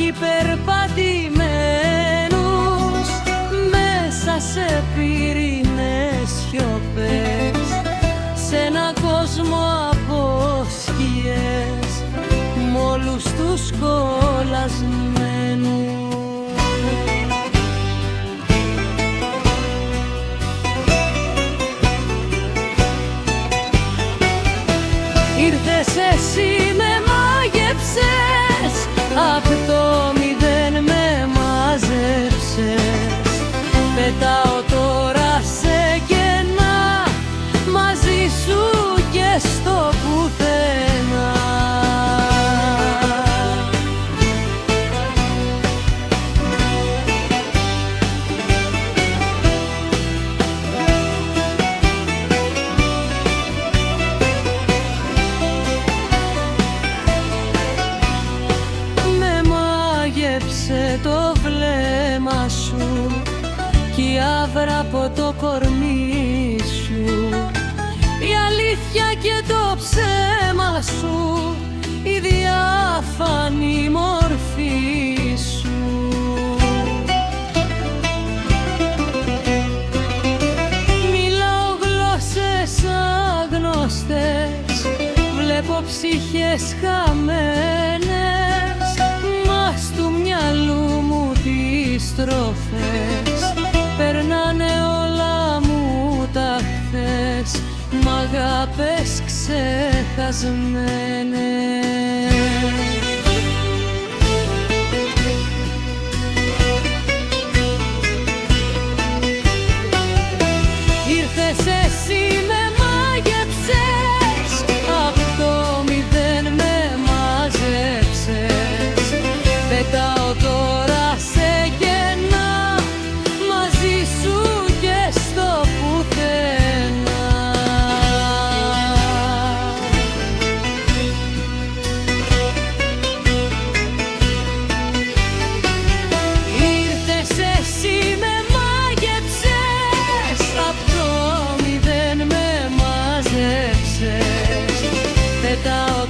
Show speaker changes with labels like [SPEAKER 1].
[SPEAKER 1] έχει περπατημένους μέσα σε πυρηνές σιωπές, σε ένα κόσμο από σκιές, μ' όλους τους κολλασμένους. Ήρθες εσύ, με μάγεψες, απ' το μηδέν με μάζεψες. Πετάω τώρα σε κενά, μαζί σου και στο πουθενά. Το βλέμμα σου κι η άβρα από το κορμί σου, η αλήθεια και το ψέμα σου, η διάφανη μορφή σου. Μιλάω γλώσσες αγνώστες, βλέπω ψυχές χαμένες, μας του μυαλού μου τις στροφές, περνάνε όλα μου τα χθες, μ' αγάπες ξεχασμένες. Ήρθες εσύ, με μάγεψες, απ' το μηδέν με μάζεψες. Πετάω τώρα σε κενά, μαζί σου και στο πουθενά. Ήρθες εσύ, με μάγεψες, απ' το μηδέν με μάζεψες. Πετάω